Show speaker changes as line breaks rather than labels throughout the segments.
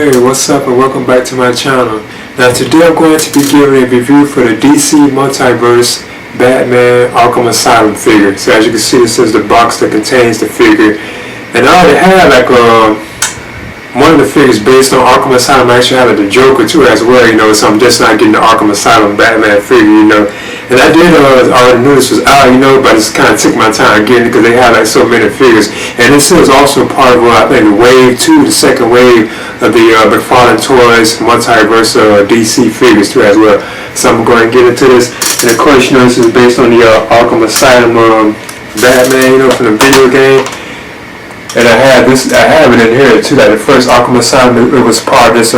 Hey, what's up and welcome back to my channel. Now today I'm going to be giving a review for the DC Multiverse Batman Arkham Asylum figure. So as you can see, this is the box that contains the figure. And I already had one of the figures based on Arkham Asylum. I actually had the Joker too as well, so I'm just not getting the Arkham Asylum Batman figure, And I did already knew this was out, but I just kind of took my time getting it because they had so many figures. And this is also part of, I think, wave 2, the second wave of the McFarlane Toys Multiverse DC figures too as well. So I'm going to get into this. And of course, this is based on the Arkham Asylum Batman, from the video game. And I have it in here too. Like the first Arkham Asylum, it was part of this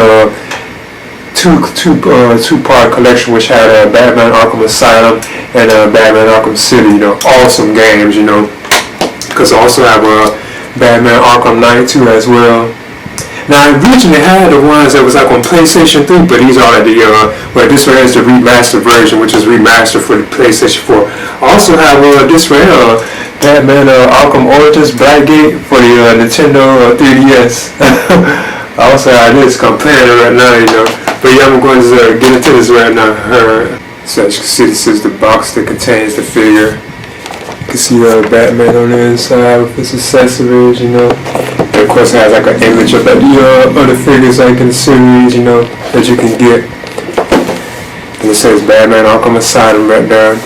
two-part collection, which had Batman Arkham Asylum and Batman Arkham City. Awesome games. Because I also have Batman Arkham Knight too as well. Now I originally had the ones that was on PlayStation 3, but these are this one is the remastered version, which is remastered for the PlayStation 4. I also have this one here, Batman Arkham Origins Blackgate for the Nintendo 3DS. I also have this playing it right now, But yeah, I'm going to get into this right now. So as you can see, this is the box that contains the figure. You can see Batman on the inside with his accessories, And of course it has an image of the other figures in the series, that you can get. And it says Batman Arkham Asylum right there.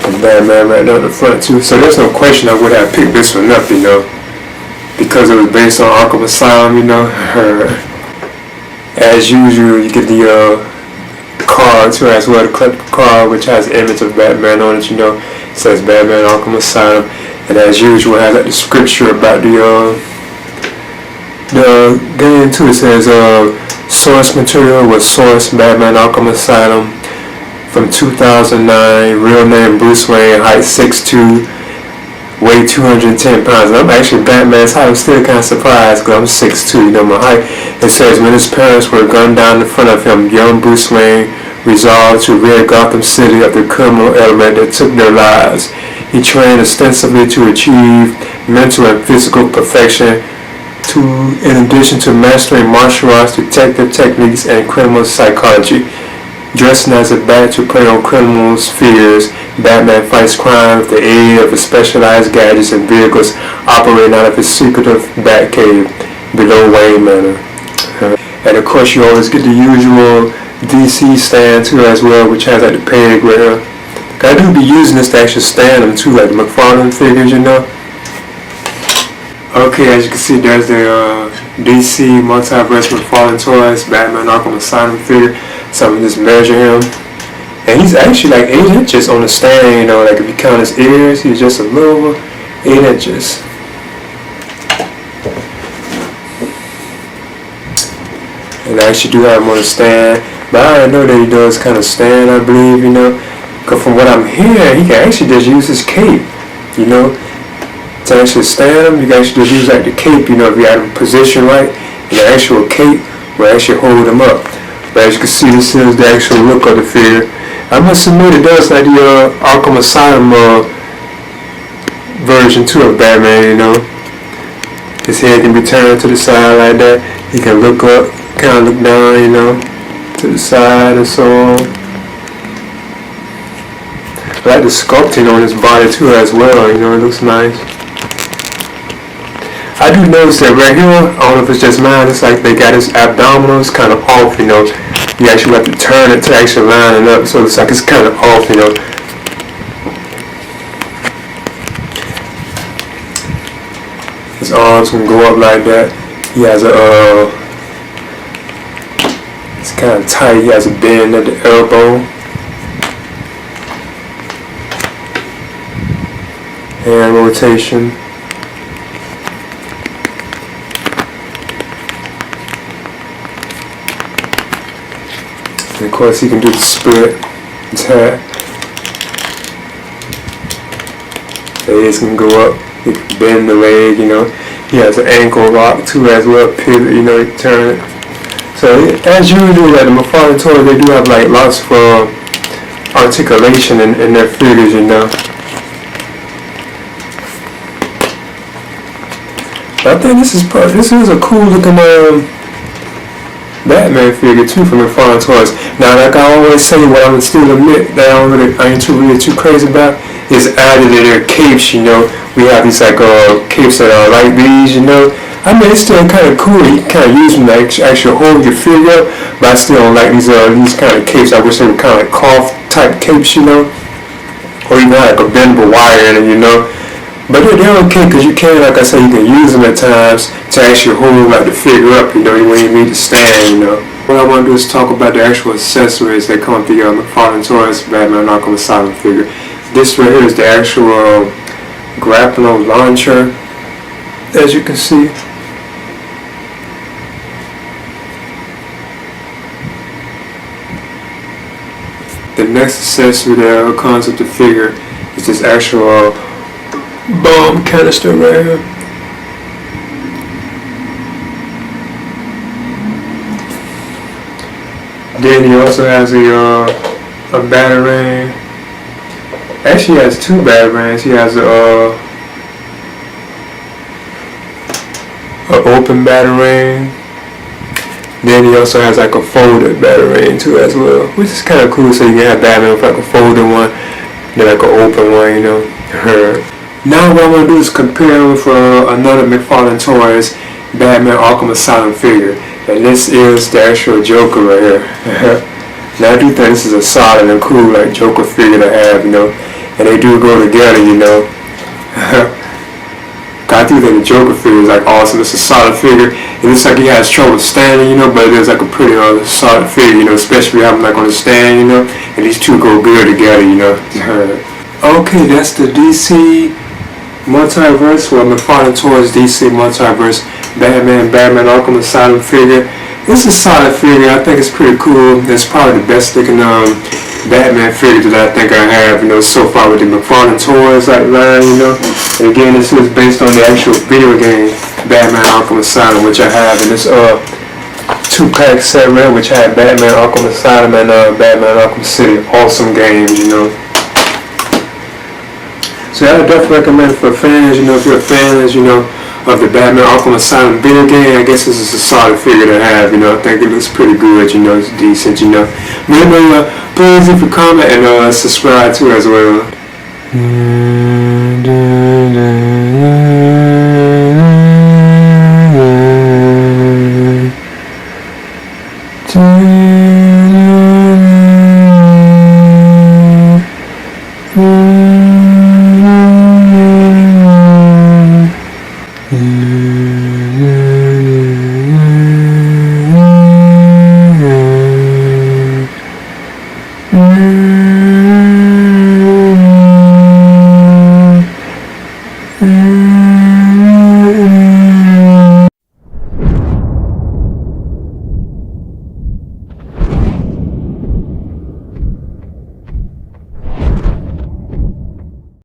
And Batman right there in the front too. So there's no question I would have picked this one up, because it was based on Arkham Asylum, As usual, you get the card too as well, the collector card, which has an image of Batman on it, It says Batman Arkham Asylum. And as usual, it has the scripture about the game too. It says source material was source Batman Arkham Asylum from 2009, real name Bruce Wayne, height 6'2", weight 210 pounds. And I'm actually Batman's height. I'm still kind of surprised because I'm 6'2", my height. It says when his parents were gunned down in front of him, young Bruce Wayne resolved to rid Gotham City of the criminal element that took their lives. He trained extensively to achieve mental and physical perfection, in addition to mastering martial arts, detective techniques, and criminal psychology. Dressing as a bat to prey on criminals' fears, Batman fights crime with the aid of his specialized gadgets and vehicles operating out of his secretive Batcave below Wayne Manor. And of course, you always get the usual DC stand too as well, which has the peg right here. I do be using this to actually stand them too, like the McFarlane figures, Okay, as you can see, there's the DC Multiverse McFarlane Toys Batman Arkham Asylum figure. So I'm just measure him, and he's actually 8 inches on the stand. If you count his ears, he's just a little over 8 inches. And I actually do have him on the stand, but I already know that he does kind of stand, I believe, Because from what I'm hearing, he can actually just use his cape, To actually stand him, you can actually just use the cape, if you have him positioned right, the actual cape will actually hold him up. But as you can see, this is the actual look of the figure. I must admit, it does like the Arkham Asylum version too of Batman, His head can be turned to the side like that. He can look up, kind of look down, to the side and so on. I like the sculpting on his body too as well, it looks nice. I do notice that right here, I don't know if it's just mine, it's like they got his abdominals kind of off, You actually have to turn it to actually line it up, so it's like it's kind of off, His arms can go up like that. He has it's kind of tight, he has a bend at the elbow. Hand rotation. And of course he can do the split, his hat. Legs can go up, he can bend the leg, He has an ankle lock too as well, pivot, he can turn it. So as usual, the McFarlane Toys, they do have lots of articulation in their figures, But I think this is a cool looking Batman figure too from McFarlane Toys. Now, like I always say, what I'm still admit that I ain't too crazy about is added to their capes. You know, we have these like capes that are like these. You know, I mean it's still kind of cool. You can kind of use them to actually hold your figure, but I still don't like these kind of capes. I wish they were kind of like cloth type capes. You know, or even like a bendable wire in it. You know. But they're okay because you can, like I said, you can use them at times to actually hold like the figure up, you know, when you need to stand, you know. What I want to do is talk about the actual accessories that come with the McFarlane Toys Batman Arkham Asylum figure. This right here is the actual grappling launcher, as you can see. The next accessory that comes with the figure is this actual bomb canister right here. Then he also has a batarang. Actually, he has two batarangs. He has a open batarang. Then he also has like a folded batarang too as well, which is kind of cool. So you can have Batman with like a folded one, then like an open one, you know. Now what I'm going to do is compare with another McFarlane Toys Batman Arkham Asylum figure. And this is the actual Joker right here. Now I do think this is a solid and cool like Joker figure to have, you know. And they do go together, you know. I do think the Joker figure is like awesome. It's a solid figure. It looks like he has trouble standing, you know, but it is like a pretty solid figure, you know, especially having like on the stand, you know. And these two go good together, you know. Okay, that's the DC Multiverse, well, McFarlane Toys DC Multiverse Batman Arkham Asylum figure. It's a solid figure. I think it's pretty cool. It's probably the best looking Batman figure that I think I have, you know, so far with the McFarlane Toys like line, you know. And again, this is based on the actual video game Batman Arkham Asylum, which I have in this 2-pack set right, which had Batman Arkham Asylum and Batman Arkham City. Awesome games, you know. So I would definitely recommend it for fans, you know, if you're a fan, you know, of the Batman Arkham Asylum video game, I guess this is a solid figure to have, you know. I think it looks pretty good, you know, it's decent, you know. Remember, please leave a comment and subscribe too as well.